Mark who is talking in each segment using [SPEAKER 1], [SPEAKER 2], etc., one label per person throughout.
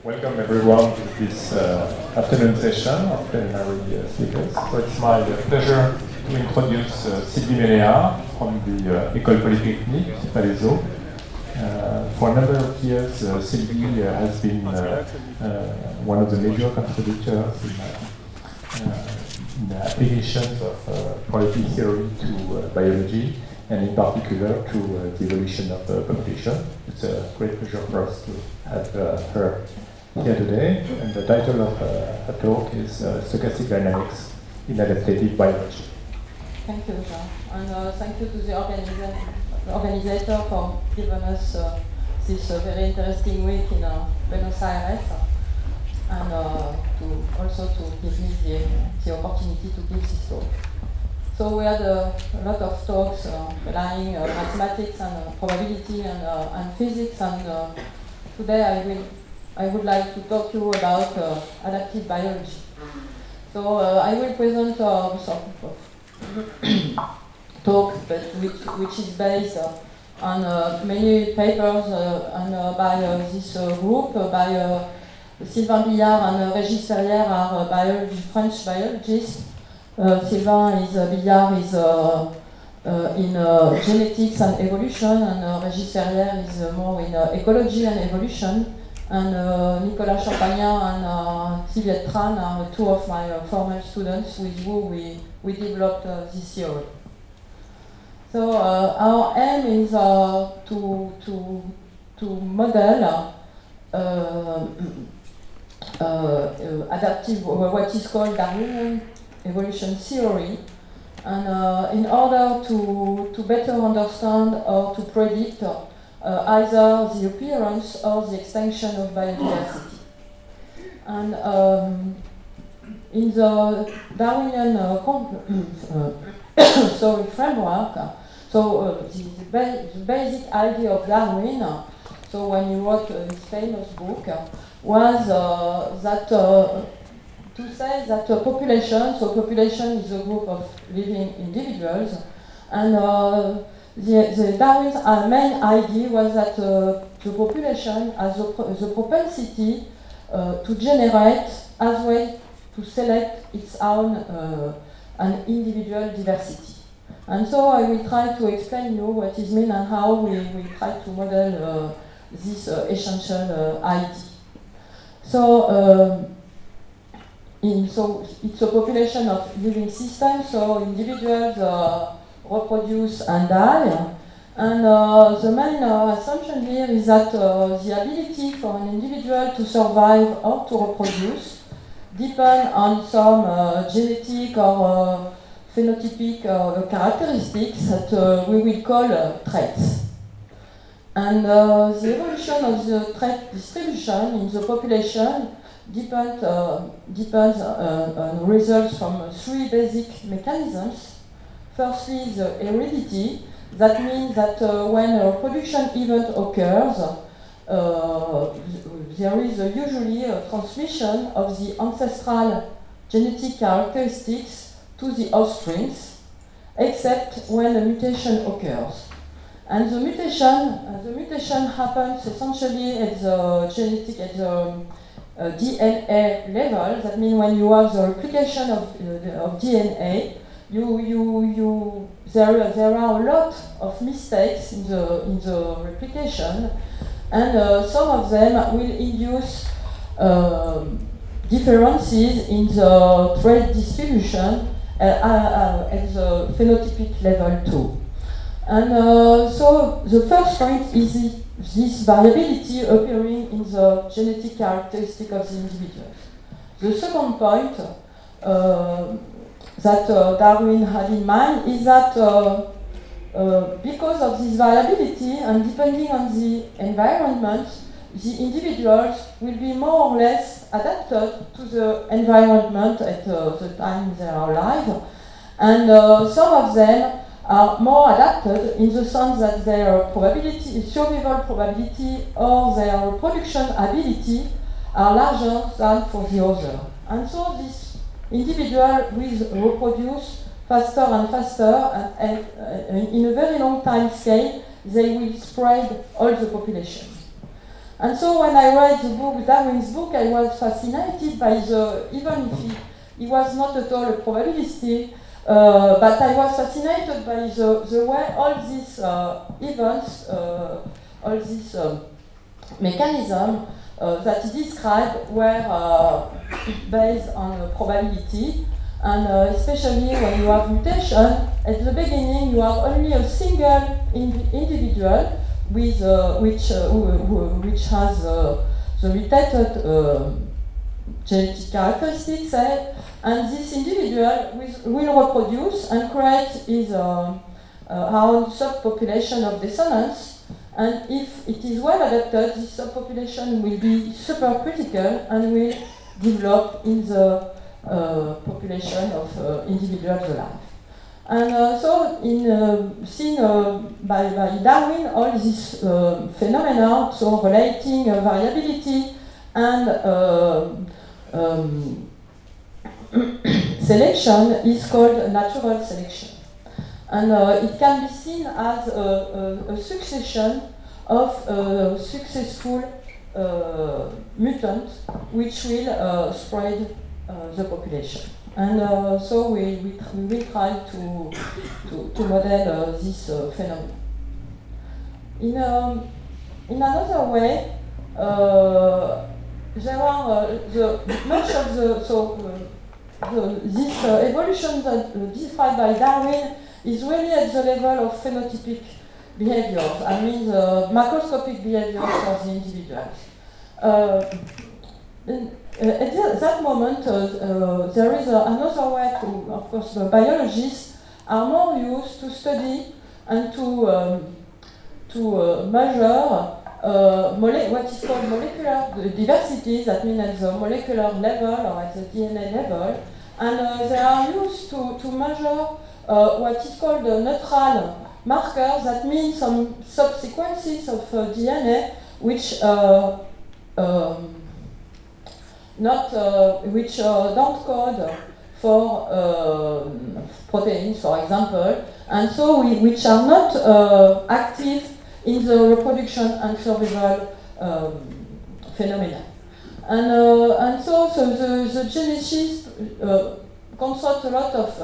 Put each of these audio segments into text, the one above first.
[SPEAKER 1] Welcome everyone to this afternoon session of plenary speakers. So it's my pleasure to introduce Sylvie Méléard from the École Polytechnique Palaiseau. For a number of years, Sylvie has been one of the major contributors in the applications of probability theory to biology, and in particular to the evolution of the population. It's a great pleasure for us to have her here today, and the title of her talk is Stochastic Dynamics in Adaptive Biology.
[SPEAKER 2] Thank you, Jean, and thank you to the organizer for giving us this very interesting week in Buenos Aires, and also to give me the opportunity to give this talk. So we had a lot of talks relying mathematics and probability and physics, and today I would like to talk to you about adaptive biology. So I will present some talk, which is based on many papers by this group, by Sylvain Billard and Régis Ferrière are French biologists. Sylvain Billard is in genetics and evolution, and Régis Ferrière is more in ecology and evolution. And Nicolas Champagnat and Sylvette Tran are two of my former students with whom we developed this theory. So our aim is to model adaptive, what is called Darwinian evolution theory, and in order to better understand or to predict either the appearance or the extinction of biodiversity. And in the Darwinian framework, so the basic idea of Darwin, so when he wrote his famous book, was that to say that a population, so population is a group of living individuals, and the Darwin's main idea was that the population has the propensity to generate as well to select its own an individual diversity. And so I will try to explain you what is mean and how we try to model this essential idea. So, so it's a population of living systems, so individuals reproduce and die, and the main assumption here is that the ability for an individual to survive or to reproduce depend on some genetic or phenotypic characteristics that we will call traits. And the evolution of the trait distribution in the population depends on results from three basic mechanisms. Firstly, the heredity. That means that when a reproduction event occurs, there is usually a transmission of the ancestral genetic characteristics to the offsprings, except when a mutation occurs. And the mutation happens essentially at the genetic, at the DNA level. That means when you have the replication of DNA, there are a lot of mistakes in the replication, and some of them will induce differences in the trait distribution at the phenotypic level too. And so the first point is this variability appearing in the genetic characteristic of the individuals. The second point that Darwin had in mind is that because of this variability and depending on the environment, the individuals will be more or less adapted to the environment at the time they are alive, and some of them are more adapted in the sense that their probability, survival probability or their reproduction ability are larger than for the other. And so this individual will reproduce faster and faster, and in a very long time scale, they will spread all the population. And so when I read the book, Darwin's book, I was fascinated by even if he was not at all a probabilistic, but I was fascinated by the way all these events, all these mechanisms that he described were based on probability, and especially when you have mutation, at the beginning you have only a single individual with which has the mutated genetic characteristics, and this individual will reproduce and create his own subpopulation of descendants. And if it is well adapted, this subpopulation will be supercritical and will develop in the population of individuals alive. And so, seen by Darwin, all these phenomena, so relating variability and selection, is called natural selection. And it can be seen as a succession of successful mutants which will spread the population. And so we will try to model this phenomenon. In another way, there are much of this evolution that described by Darwin is really at the level of phenotypic behaviors. I mean the macroscopic behaviors of the individuals. At that moment, there is another way to, of course, the biologists are more used to study and to measure what is called molecular diversity, that means at the molecular level or at the DNA level, and they are used to measure what is called a neutral marker, that means some subsequences of DNA which which don't code for proteins, for example, and so which are not active in the reproduction and survival phenomena. And so the geneticists construct a lot of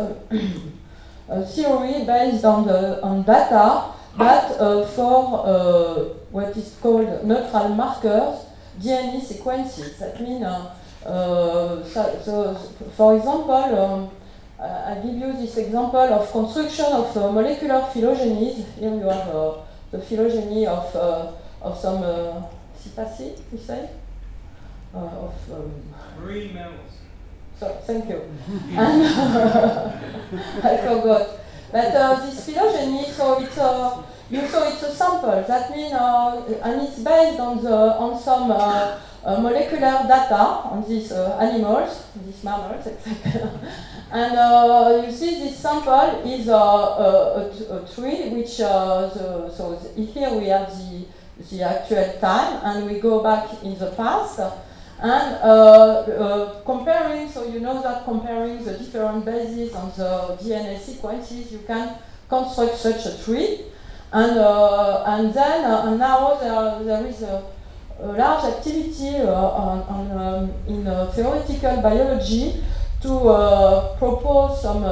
[SPEAKER 2] theory based on data, but for what is called neutral markers, DNA sequences. That means, for example, I give you this example of construction of molecular phylogenies. Here you have the phylogeny of some cetacea, we say, of
[SPEAKER 3] marine mammals.
[SPEAKER 2] So, thank you. And I forgot. But this phylogeny, so it's a sample. That means, and it's based on some molecular data on these animals, these mammals, etc. And you see, this sample is a tree, which so here we have the actual time, and we go back in the past. And comparing, so you know that comparing the different bases on the DNA sequences, you can construct such a tree. And then now there is a large activity in theoretical biology to propose some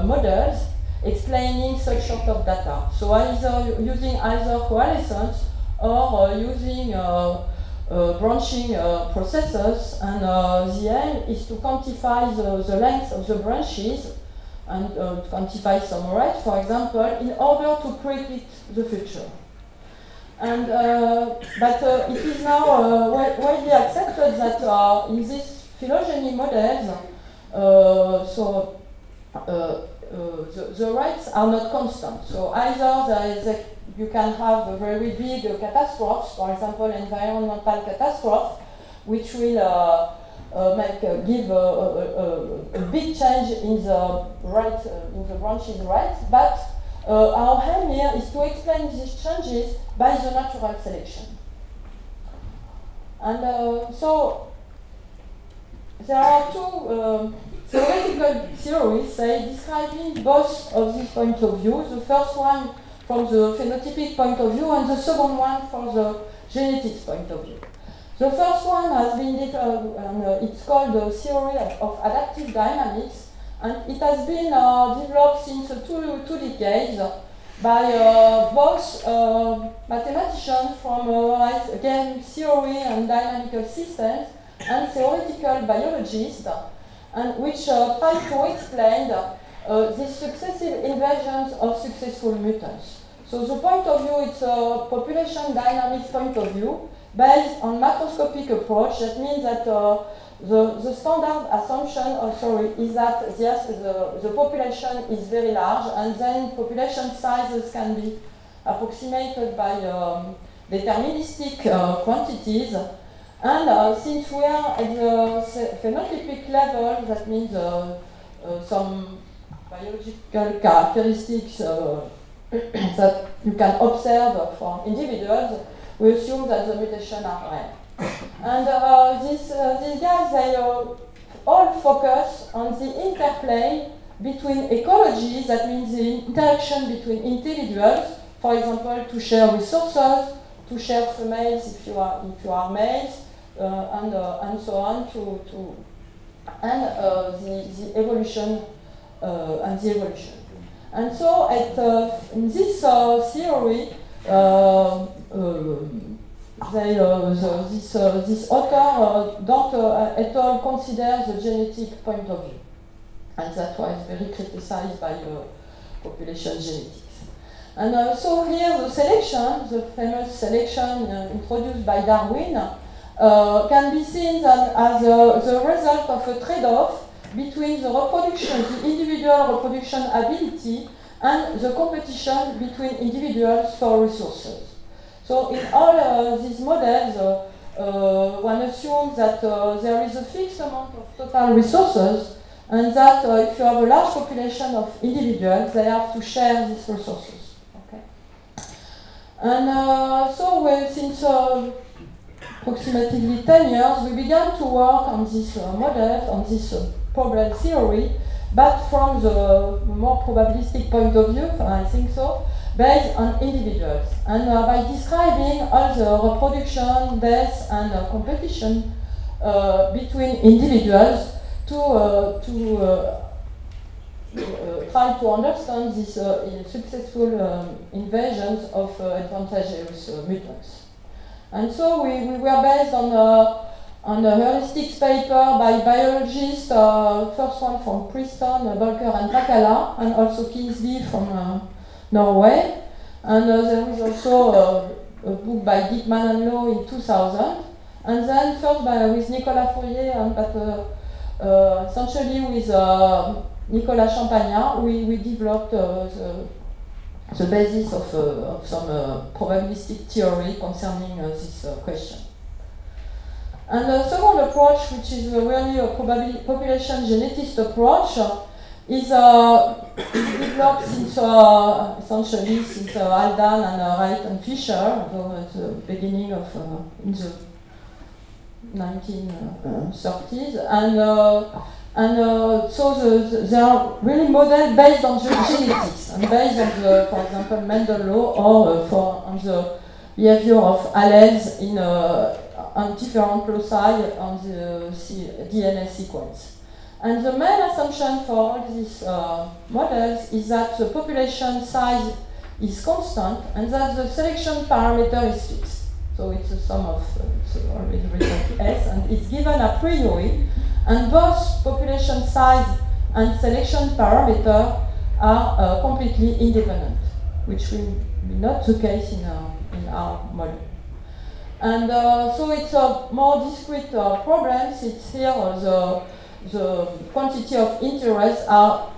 [SPEAKER 2] models explaining such sort of data. So using either coalescence or using branching processes, and the aim is to quantify the length of the branches and to quantify some rate, for example, in order to predict the future. And but it is now widely accepted that in these phylogeny models, the rates are not constant. So either you can have a very big catastrophes, for example, environmental catastrophe, which will give a big change in the rate, in the branches rate. But our aim here is to explain these changes by the natural selection. And so there are two theoretical theories describing both of these points of view. The first one from the phenotypic point of view, and the second one from the genetics point of view. The first one has been it's called the theory of adaptive dynamics, and it has been developed since two decades by both mathematicians from again theory and dynamical systems and theoretical biologists, and which try to explain these successive inversions of successful mutants. So the point of view is a population dynamics point of view based on macroscopic approach. That means that the standard assumption is that the population is very large, and then population sizes can be approximated by deterministic quantities. And since we are at the phenotypic level, that means some biological characteristics that you can observe from individuals, we assume that the mutations are rare. And these guys, they all focus on the interplay between ecologies, that means the interaction between individuals, for example, to share resources, to share females if you are males, and so on, the evolution and the evolution. And so in this theory, this author don't at all consider the genetic point of view, and that's why it's very criticized by population genetics. And so here the selection, the famous selection introduced by Darwin, can be seen as the result of a trade-off between the reproduction, the individual reproduction ability, and the competition between individuals for resources. So in all these models, one assumes that there is a fixed amount of total resources, and that if you have a large population of individuals, they have to share these resources. Okay? And so since approximately 10 years, we began to work on this model, on this problem theory, but from the more probabilistic point of view, I think so, based on individuals. And by describing all the reproduction, death, and competition between individuals to try to understand these successful invasions of advantageous mutants. And so we were based on a heuristics paper by biologists, first one from Preston, Bolker and Takala, and also Kingsley from Norway. And there is also a book by Dickman and Lowe in 2000. And then first with Nicolas Fourier, but essentially with Nicolas Champagnat, we developed the basis of some probabilistic theory concerning this question. And the second approach, which is really a population geneticist approach, is developed since essentially since Haldane and Wright and Fisher, at the beginning of in the 1930s, so they are really models based on the genetics and based on the, for example, Mendel law, or on the behavior of alleles in on different loci on the DNA sequence. And the main assumption for all these models is that the population size is constant and that the selection parameter is fixed. So it's a sum of, it's always written S, and it's given a priori, and both population size and selection parameter are completely independent, which will be not the case in our model. And so it's a more discrete problems. It's here the quantity of interest are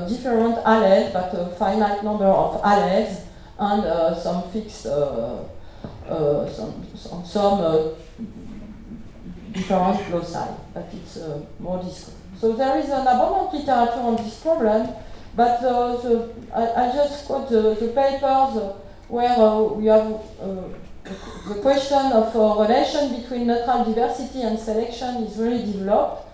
[SPEAKER 2] different alleles, but a finite number of alleles, and some fixed, some different loci, but it's more discrete. So there is an abundant literature on this problem, but I just quote the papers where we have the question of relation between natural diversity and selection is really developed,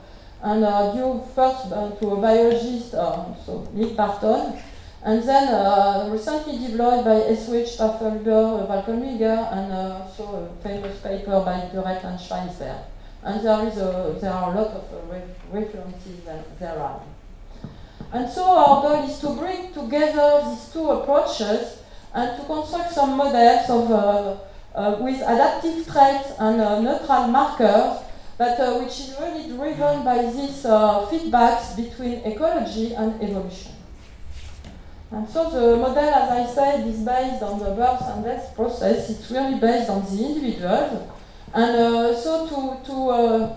[SPEAKER 2] and due first to a biologist, so Nick Barton, And then recently developed by S.W.H. Staffelberg, Walkenmüller, and also a famous paper by Durek and Schweinsberg. And there are a lot of references therein. And so our goal is to bring together these two approaches and to construct some models of, with adaptive traits and neutral markers, but which is really driven by these feedbacks between ecology and evolution. And so the model, as I said, is based on the birth and death process. It's really based on the individuals. And so to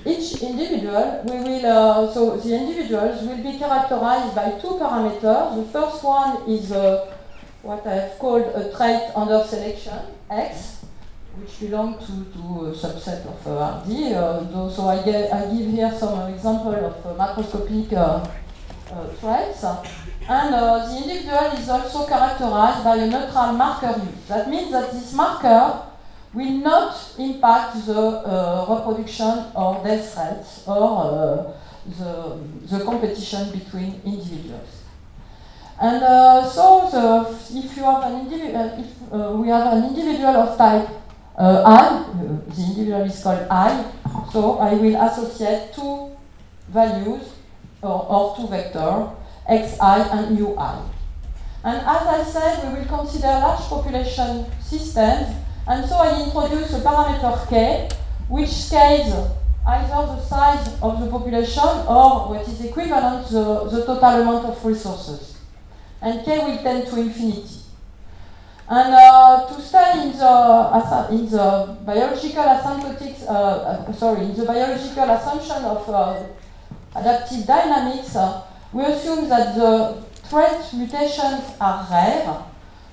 [SPEAKER 2] each individual, we will, so the individuals will be characterized by two parameters. The first one is what I have called a trait under selection, X, which belongs to a subset of RD. So I give here some example of macroscopic traits. And the individual is also characterized by a neutral marker U. That means that this marker will not impact the reproduction or death rates or the competition between individuals. And if you have an individual, we have an individual of type I, the individual is called I, so I will associate two values or two vectors, xi and ui. And as I said, we will consider large population systems. And so I introduce a parameter k, which scales either the size of the population or what is equivalent to the total amount of resources. And k will tend to infinity. And to stay in the biological in the biological assumption of adaptive dynamics, we assume that the trait mutations are rare.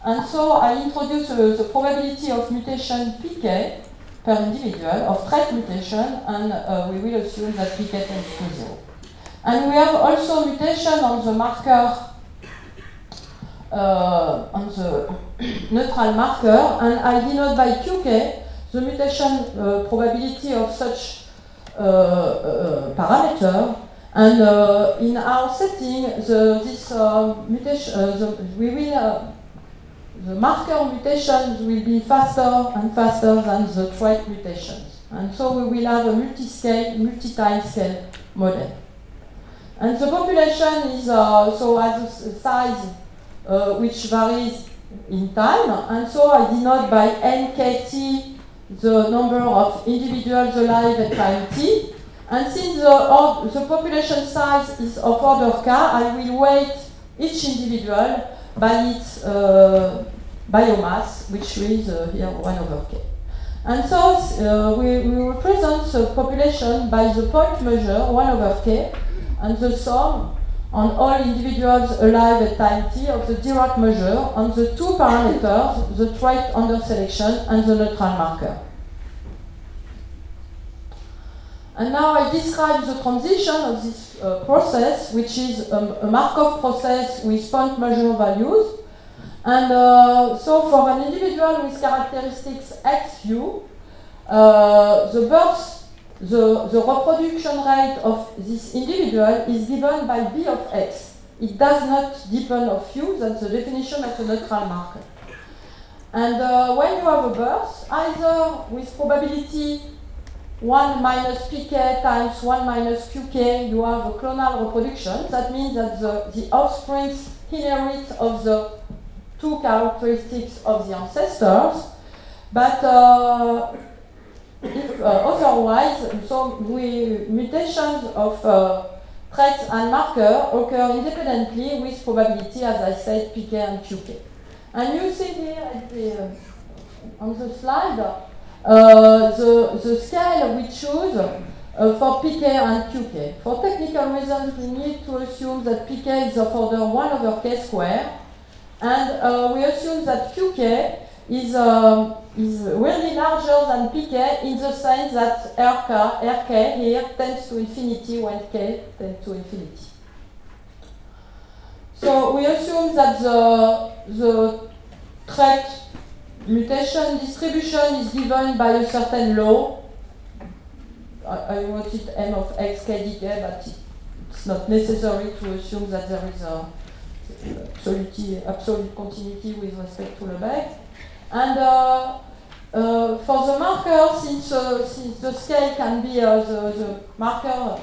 [SPEAKER 2] And so I introduce the probability of mutation pk per individual of trait mutation, and we will assume that pk tends to 0. And we have also mutation on the marker, on the neutral marker, and I denote by qk the mutation probability of such parameter. And in our setting, the marker mutations will be faster and faster than the trait mutations. And so we will have a multi-time scale model. And the population is so has a size which varies in time. And so I denote by nkt the number of individuals alive at time t. And since the population size is of order k, I will weight each individual by its biomass, which is here 1/k. And so we represent the population by the point measure 1/k and the sum on all individuals alive at time t of the Dirac measure on the two parameters, the trait under selection and the neutral marker. And now I describe the transition of this process, which is a Markov process with point measure values. And so for an individual with characteristics xu, the reproduction rate of this individual is given by b of x. It does not depend on u, that's the definition of a neutral marker. And when you have a birth, either with probability 1 minus pk times 1 minus qk, you have a clonal reproduction. That means that the offsprings inherit of the two characteristics of the ancestors. But if otherwise, so mutations of traits and marker occur independently with probability, as I said, pk and qk. And you see here at on the slide, the scale we choose for pk and qk. For technical reasons, we need to assume that pk is of order 1/k square, and we assume that qk is really larger than pk in the sense that rk here tends to infinity when k tends to infinity. So we assume that the trait mutation distribution is given by a certain law. I wrote it m of x k dk, but it's it's not necessary to assume that there is a absolute continuity with respect to Lebesgue. And for the marker, since the scale can be, the marker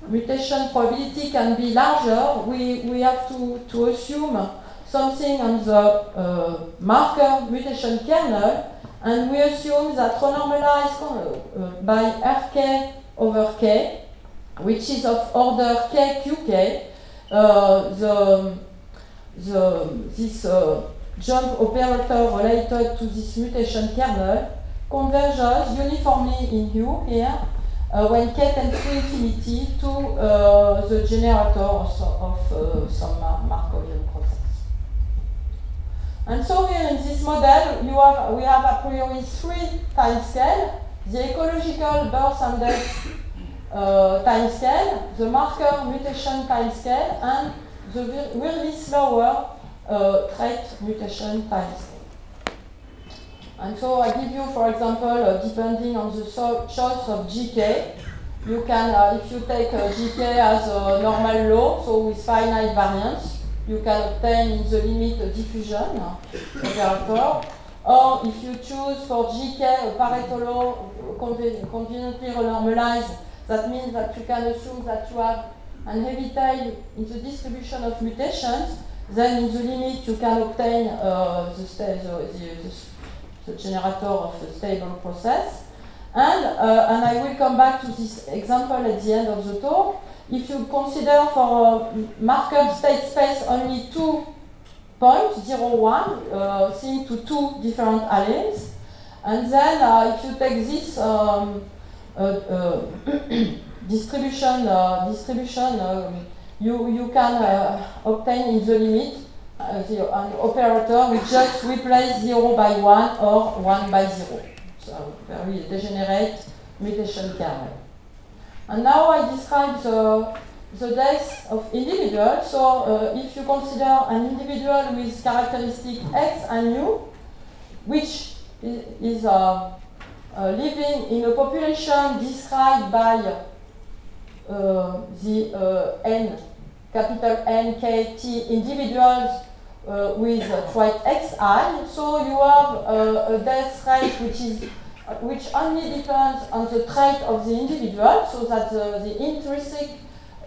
[SPEAKER 2] mutation probability can be larger, we have to assume something on the marker mutation kernel, and we assume that renormalized by Rk over k, which is of order kqk, this jump operator related to this mutation kernel converges uniformly in U here when k tends to infinity to the generator of some Markovian process. And so here in this model, we have a priori 3 timescales: the ecological birth and death timescale, the marker mutation timescale, and the really slower trait mutation timescale. And so I give you, for example, depending on the choice of GK, you can, if you take GK as a normal law, so with finite variance, you can obtain in the limit a diffusion operator. Or if you choose for GK a Pareto law conveniently renormalized, that means that you can assume that you have an heavy tail in the distribution of mutations, then in the limit you can obtain the generator of a stable process. And I will come back to this example at the end of the talk. If you consider for a marker state space only 2 points, 0, 1, seen to 2 different alleles, and then if you take this distribution, you can obtain in the limit an operator which just replace 0 by 1 or 1 by 0. So very degenerate mutation kernel. And now I describe the death of individuals. So if you consider an individual with characteristic X and U, which is living in a population described by the N, capital N, K, T individuals with trait Xi, so you have a death rate which only depends on the trait of the individual, so that the intrinsic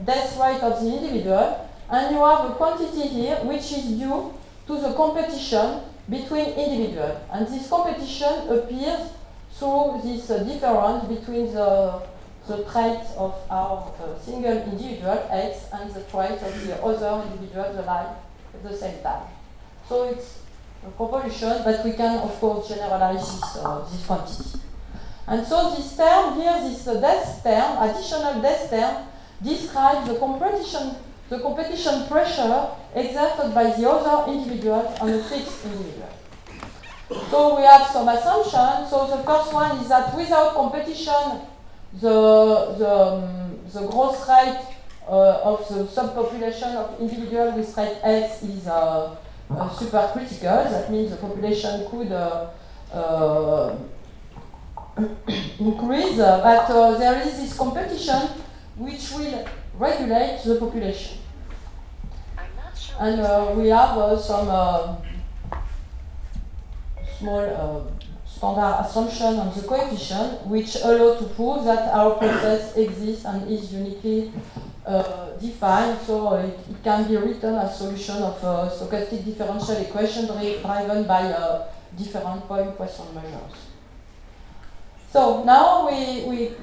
[SPEAKER 2] death rate of the individual, and you have a quantity here which is due to the competition between individuals. And this competition appears through this difference between the trait of our single individual X and the trait of the other individuals alive at the same time. So it's a convolution, but we can of course generalize this quantity. And so this term here, this death term, additional death term, describes the competition pressure exerted by the other individuals on a fixed individual. So we have some assumptions. So the first one is that without competition, the growth rate of the subpopulation of individuals with trait X is supercritical. That means the population could increase, but there is this competition which will regulate the population. And we have some small standard assumption on the coefficient which allow to prove that our process exists and is uniquely defined, so it can be written as solution of a stochastic differential equation driven by different point Poisson measures. So now we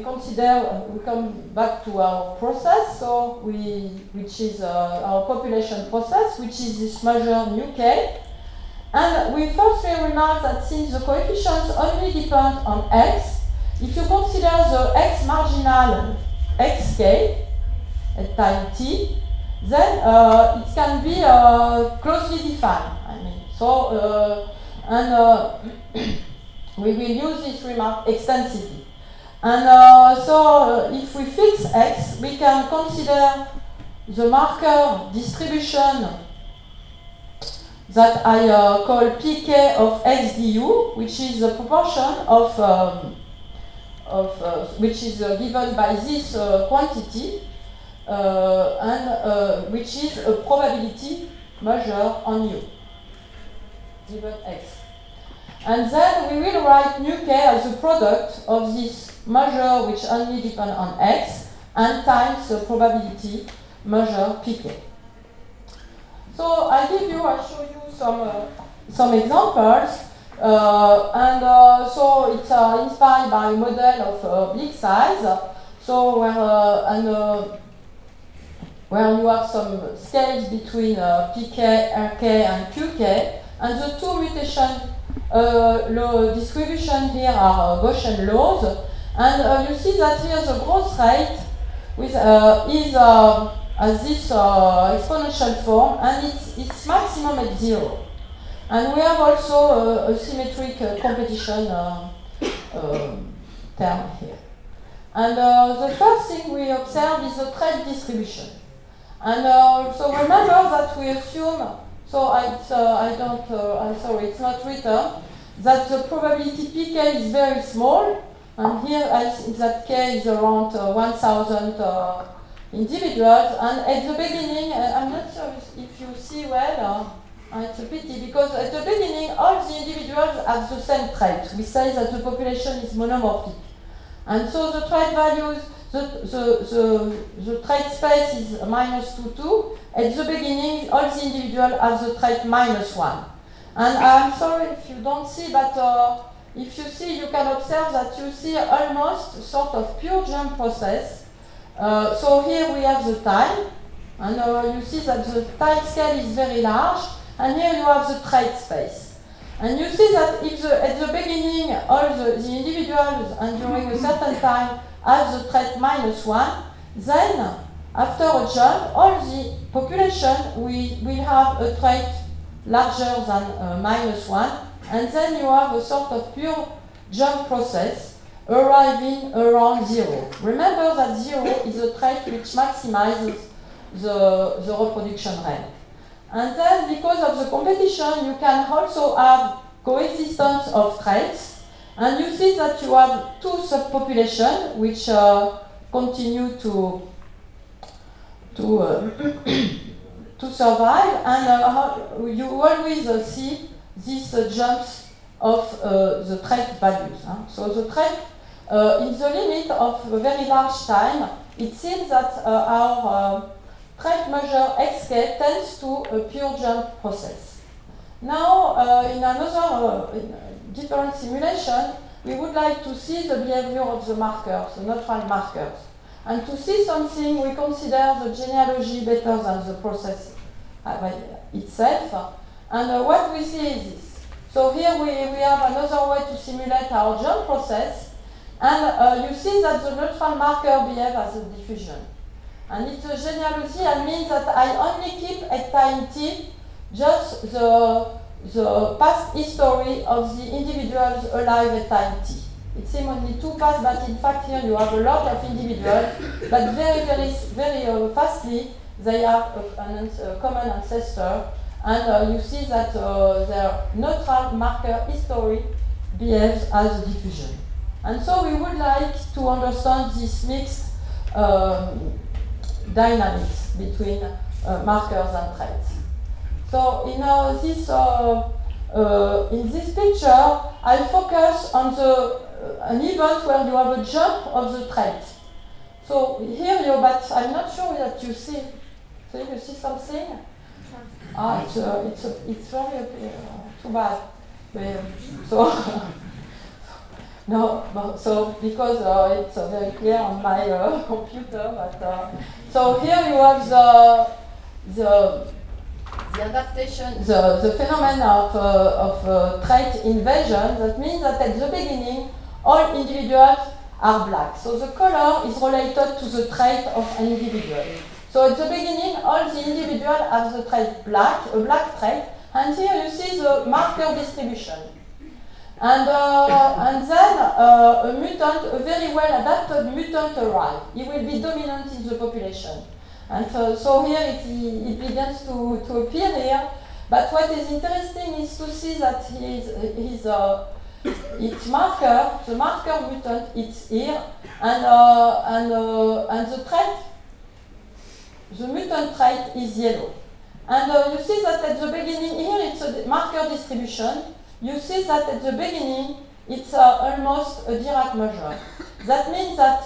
[SPEAKER 2] consider, we come back to our process, so which is our population process, which is this measure nu k. And we firstly remark that since the coefficients only depend on x, if you consider the x marginal xk at time t, then it can be closely defined. I mean, so we will use this remark extensively. And so if we fix x, we can consider the marker distribution that I call pk of x du, which is the proportion of which is given by this quantity which is a probability measure on U, given X. And then we will write nu k as a product of this measure which only depend on X and times the probability measure pk. So I show you some examples, so it's inspired by a model of big size. So where you have some scales between pk, rk, and qk, and the two mutation distribution here are Gaussian laws, and you see that here the growth rate is as this exponential form, and it's maximum at 0. And we have also a symmetric competition term here. And the first thing we observe is the trait distribution. And so remember that we assume, so it's not written, that the probability pk is very small, and here that k is around 1,000 individuals, and at the beginning, I'm not sure if you see well, it's a pity, because at the beginning all the individuals have the same trait. We say that the population is monomorphic. And so the trait values, the trait space is -2, 2. At the beginning, all the individuals have the trait -1. And I'm sorry if you don't see, but if you see, you can observe that you see almost sort of pure jump process. So here we have the time, and you see that the time scale is very large, and here you have the trait space. And you see that if at the beginning all the individuals and during a certain time have the trait -1, then after a jump, all the population will have a trait larger than -1, and then you have a sort of pure jump process arriving around 0. Remember that 0 is a trait which maximizes the reproduction rate. And then, because of the competition, you can also have coexistence of traits. And you see that you have two subpopulations which continue to survive. And you always see these jumps of the trait values. So the trait, in the limit of a very large time, it seems that our trait measure xk tends to a pure jump process. Now, in another different simulation, we would like to see the behavior of the markers, the neutral markers. And to see something, we consider the genealogy better than the process itself. And what we see is this. So here we have another way to simulate our jump process. And you see that the neutral marker behaves as a diffusion. And it's a genealogy, and means that I only keep at time t just the past history of the individuals alive at time t. It seems only 2 past, but in fact here you have a lot of individuals, but very fastly they have a common ancestor, and you see that their neutral marker history behaves as a diffusion. And so we would like to understand this mixed dynamics between markers and traits. So in this picture, I'll focus on an event where you have a jump of the trait. So here but I'm not sure that you see. So you see something? It's very too bad. So no, so because it's very clear on my computer, but so here you have the adaptation, the phenomenon of trait invasion. That means that at the beginning, all individuals are black. So the color is related to the trait of an individual. So at the beginning, all the individuals have the trait black, a black trait, and here you see the marker distribution. And then a mutant, a very well adapted mutant arrives. He will be dominant in the population. And so here it begins to appear here. But what is interesting is to see that its marker, the marker mutant, it's here, and the trait the mutant trait is yellow. And you see that at the beginning, here it's a marker distribution. You see that at the beginning, it's almost a Dirac measure. That means that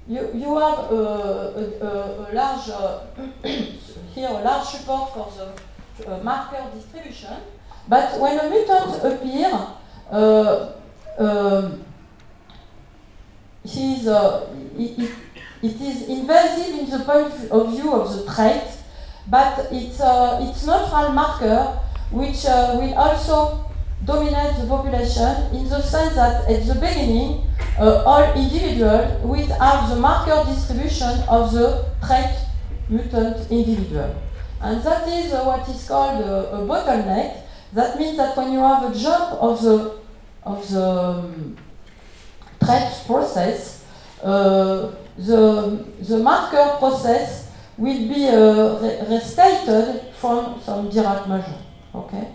[SPEAKER 2] you have a large, here a large support for the marker distribution. But when a mutant appears, it is invasive in the point of view of the trait, but it's neutral marker which will also dominate the population in the sense that at the beginning all individuals will have the marker distribution of the trait mutant individual. And that is what is called a bottleneck. That means that when you have a jump of the trait process, the marker process will be restated from some Dirac measure. Okay?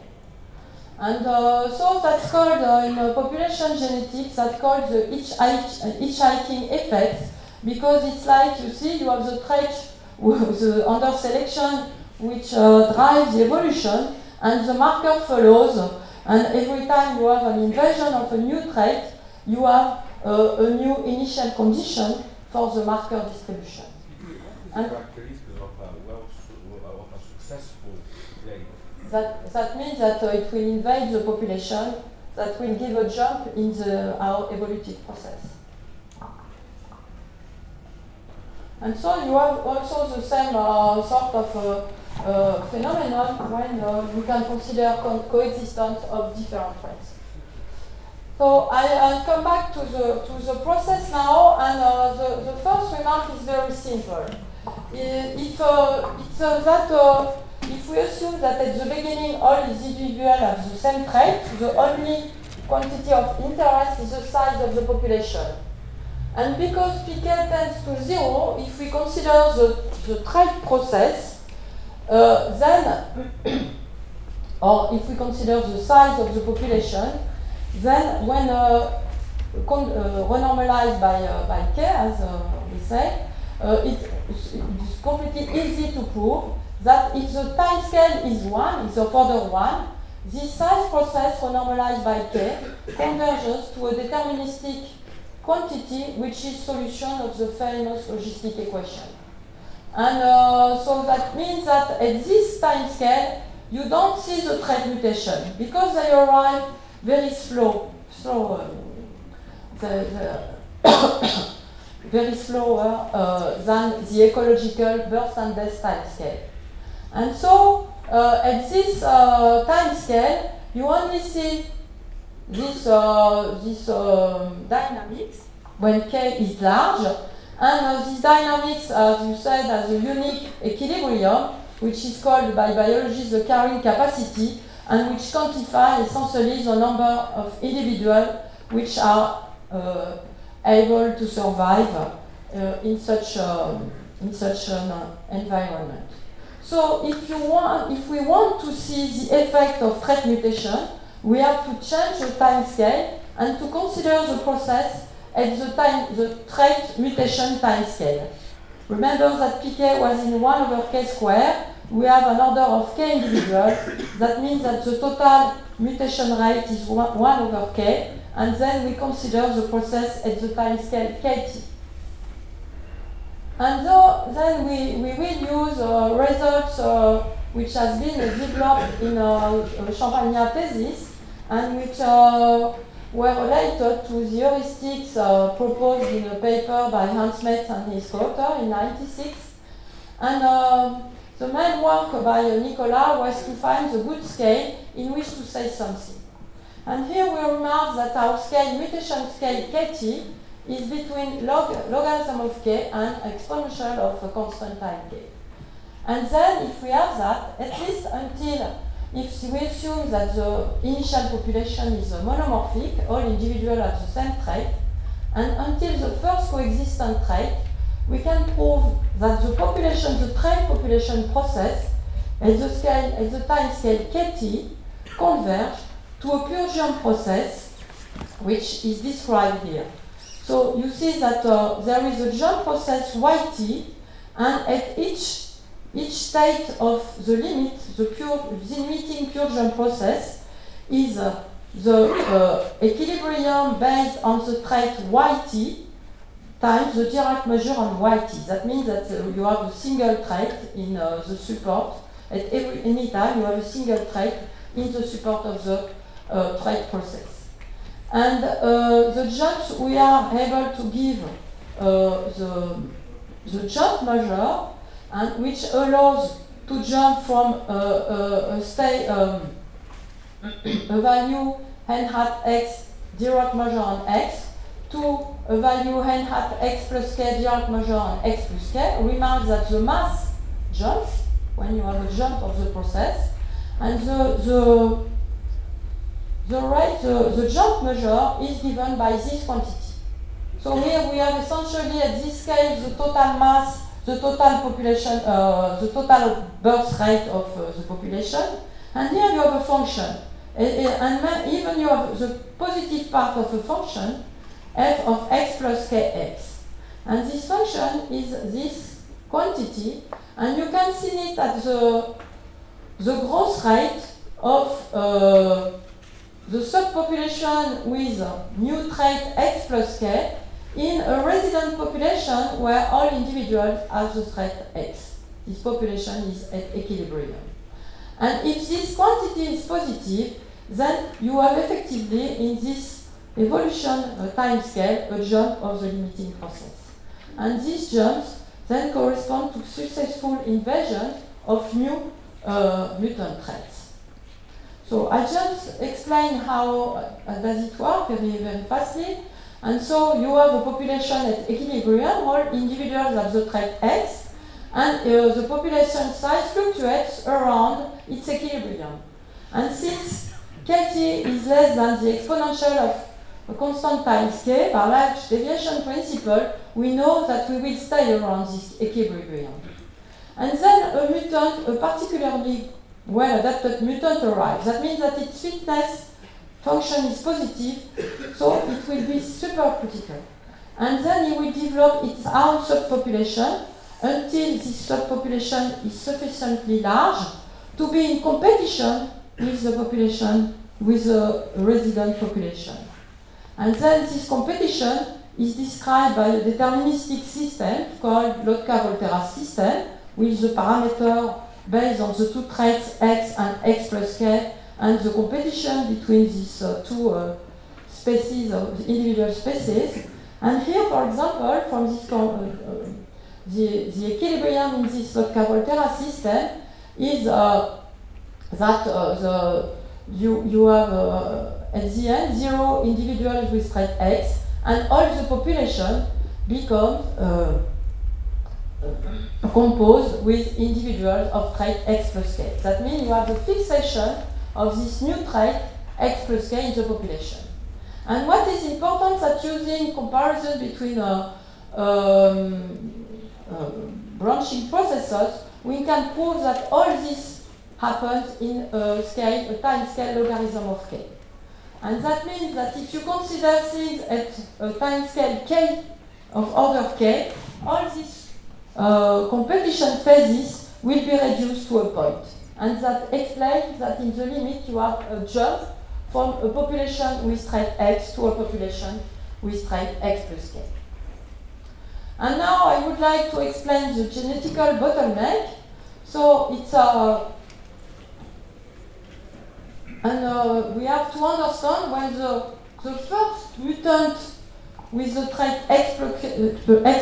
[SPEAKER 2] And so that's called, in population genetics, that's called the hitchhiking effect, because it's like, you see, you have the trait under selection which drives the evolution, and the marker follows, and every time you have an invasion of a new trait, you have a new initial condition for the marker distribution. And
[SPEAKER 4] characteristics of a successful clade.
[SPEAKER 2] That means that it will invade the population, that will give a jump in our evolutive process. And so you have also the same sort of phenomenon when you can consider coexistence of different traits. So I'll come back to the process now, and the first remark is very simple. If we assume that at the beginning all individuals have the same trait, the only quantity of interest is the size of the population. And because pk tends to 0, if we consider the trait process, then, or if we consider the size of the population, then when renormalized by k, as we say, it's completely easy to prove that if the time scale is 1, is of order 1, this size process renormalized by k converges to a deterministic quantity which is solution of the famous logistic equation. And so that means that at this time scale, you don't see the trait mutation because they arrive very slow, very slower than the ecological birth and death time scale. And so at this time scale, you only see this dynamics when k is large, and this dynamics, as you said, has a unique equilibrium, which is called by biology the carrying capacity, and which quantify essentially the number of individuals which are able to survive in such an environment. So if we want to see the effect of trait mutation, we have to change the time scale and to consider the process at the trait mutation time scale. Remember that pk was in 1 over k squared. We have an order of k individuals. That means that the total mutation rate is 1 over k, and then we consider the process at the time scale kt. And then we will use results which has been developed in Champagnat thesis, and which were related to the heuristics proposed in a paper by Hans Metz and his co-author in 1996. And the main work by Nicolas was to find the good scale in which to say something. And here we remark that our scale, mutation scale kt, is between logarithm of k and exponential of a constant time k. And then if we have that, at least until, if we assume that the initial population is monomorphic, all individuals have the same trait, and until the first coexistent trait, we can prove that the population, the trait population process at the time scale kt converge to a pure jump process, which is described here. So you see that there is a jump process yt, and at each each state of the limit, the limiting pure jump process, is the equilibrium based on the trait yt times the Dirac measure on yt. That means that you have a single trait in the support. At any time, you have a single trait in the support of the trait process. And the jumps, we are able to give the jump measure, and which allows to jump from a value n hat x Dirac measure on x to a value n hat x plus k Dirac measure on x plus k. Remark that the mass jumps when you have a jump of the process, and the jump measure is given by this quantity. So here we have essentially at this scale the total mass, the total population, the total birth rate of the population, and here you have a function. And even you have the positive part of a function, f of x plus kx. And this function is this quantity, and you can see it at the growth rate of the subpopulation with new trait x plus k in a resident population where all individuals have the trait x. This population is at equilibrium. And if this quantity is positive, then you have effectively in this evolution time scale a jump of the limiting process. And these jumps then correspond to successful invasion of new mutant traits. So I just explain how does it work very fastly. And so you have a population at equilibrium, all individuals have the trait X, and the population size fluctuates around its equilibrium. And since kt is less than the exponential of a constant times k, by large deviation principle, we know that we will stay around this equilibrium. And then a mutant, a particularly well-adapted mutant arrives. That means that its fitness function is positive, so it will be super critical. And then it will develop its own subpopulation until this subpopulation is sufficiently large to be in competition with the population, with the resident population. And then this competition is described by a deterministic system called Lotka-Volterra system, with the parameter based on the two traits x and x plus k, and the competition between these two species of individual species. And here, for example, from this the equilibrium in this Lotka-Volterra system is that you have at the end 0 individuals with trait x, and all the population becomes composed with individuals of trait x plus k. That means you have the fixation of this new trait x plus k in the population. And what is important is that using comparison between branching processes, we can prove that all this happens in a time scale logarithm of k. And that means that if you consider things at a time scale k of order k, all these competition phases will be reduced to a point. And that explains that in the limit you have a jump from a population with trait x to a population with trait x plus k. And now I would like to explain the genetical bottleneck. So it's we have to understand when the first mutant with the trait x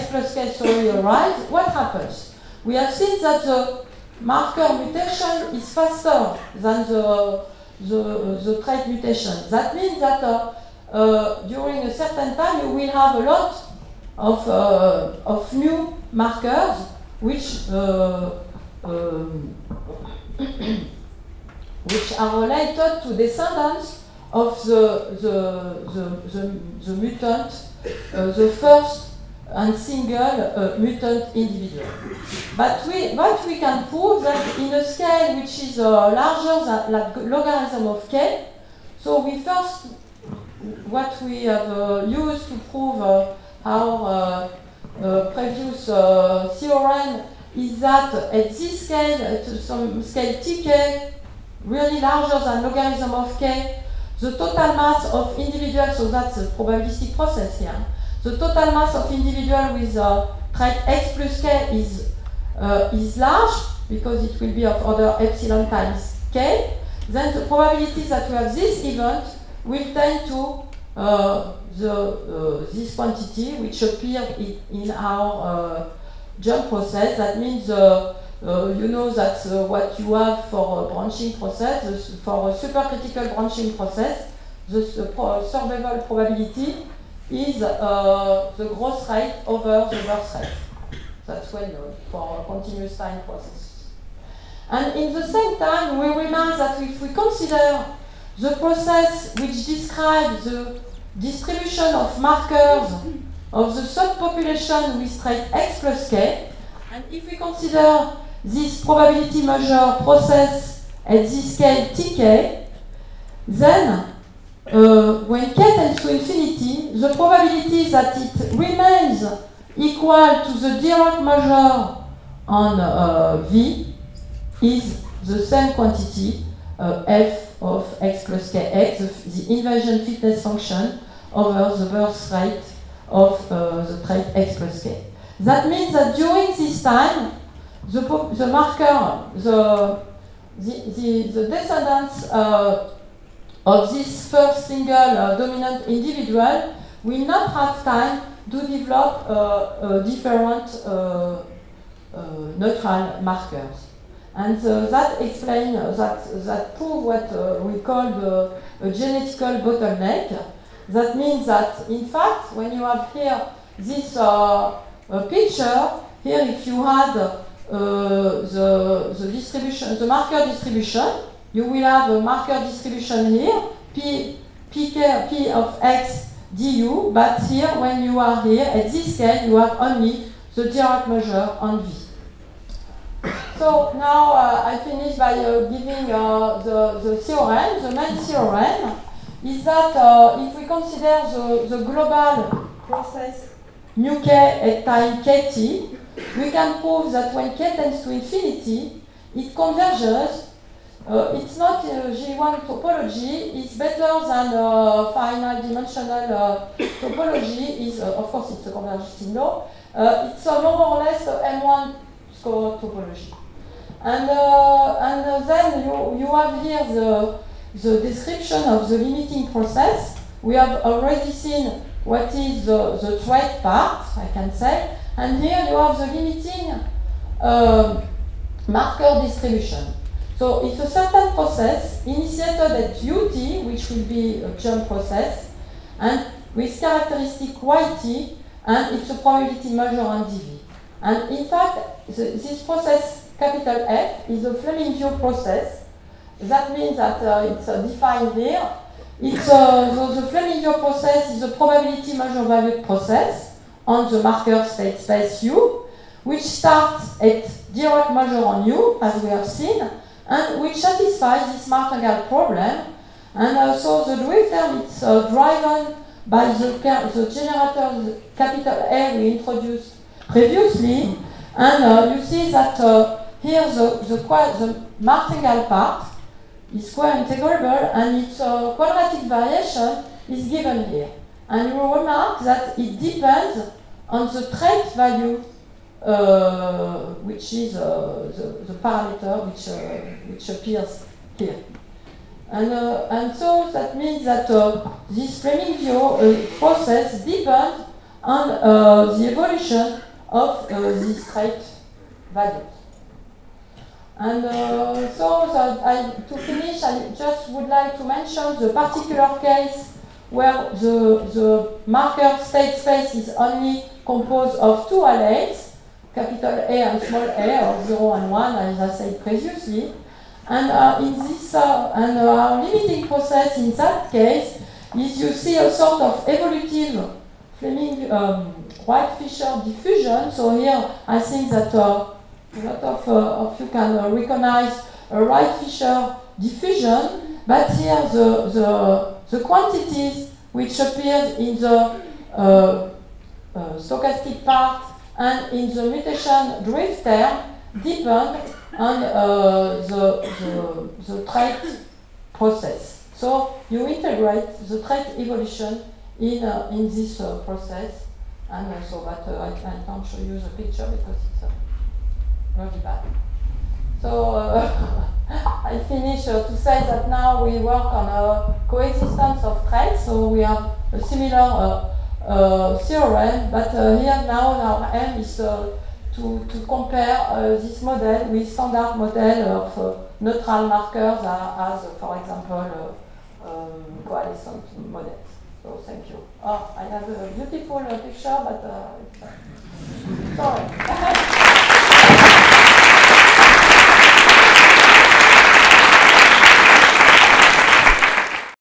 [SPEAKER 2] plus k arrives, what happens? We have seen that the marker mutation is faster than the trait mutation. That means that during a certain time you will have a lot of new markers which are related to descendants of the mutant, the first and single mutant individual. But what we can prove that in a scale which is larger than the logarithm of k, so we first, what we have used to prove our previous theorem is that at this scale, at some scale tk, really larger than logarithm of k, the total mass of individuals, so that's a probabilistic process here, the total mass of individual with trait x plus k is large, because it will be of order epsilon times k, then the probability that we have this event will tend to this quantity which appeared in our jump process. That means you know that what you have for a branching process, for a supercritical branching process, the survival probability is the growth rate over the birth rate. That's well known for a continuous time process. And in the same time, we realize that if we consider the process which describes the distribution of markers of the subpopulation with trait x plus k, and if we consider this probability measure process at this scale tk, then when k tends to infinity, the probability that it remains equal to the Dirac measure on V is the same quantity, f of x plus kx, the inversion fitness function over the birth rate of the trait x plus k. That means that during this time, the marker, the descendants of this first single dominant individual will not have time to develop different neutral markers. And that explains, that prove what we call a genetical bottleneck. That means that, in fact, when you have here this picture, here if you had the distribution, the marker distribution, you will have a marker distribution here, p of x du, but here, when you are here, at this scale, you have only the Dirac measure on V. So now I finish by giving the theorem. The main theorem is that if we consider the global process nu k at time kt, we can prove that when k tends to infinity, it converges. It's not G1 topology, it's better than finite dimensional topology. Is of course, it's a converging law. It's more or less M1 score topology. And then you have here the description of the limiting process. We have already seen what is the trait part, I can say. And here you have the limiting marker distribution. So it's a certain process initiated at ut, which will be a jump process, and with characteristic yt, and it's a probability measure on dv. And in fact, this process, capital F, is a Fleming-Vio process. That means that it's defined here. It's the Fleming-Vio process is a probability measure valued process on the marker state space U, which starts at Dirac measure on U, as we have seen, and which satisfies this martingale problem. And so the Druif term is driven by the generator capital A we introduced previously. And you see that here the martingale part is square integrable, and its quadratic variation is given here. And you remark that it depends on the trait value, which is the parameter which appears here. And so that means that this Fleming-Vio process depends on the evolution of these trait values. And to finish, I just would like to mention the particular case where the marker state space is only composed of two alleles, capital A and small a, or 0 and 1, as I said previously. And in this, our limiting process in that case is you see a sort of evolutive Fleming White-Fisher diffusion. So here I think that a lot of you can recognize a White-Fisher diffusion, but here the quantities which appear in the stochastic part and in the mutation drift term depend on the trait process. So you integrate the trait evolution in this process, and so that I can't show you the picture because it's really bad. So I finish to say that now we work on a coexistence of traits, so we have a similar theorem, but here now our aim is to compare this model with standard model of neutral markers as for example, coalescent models. So thank you. Oh, I have a beautiful picture, but sorry.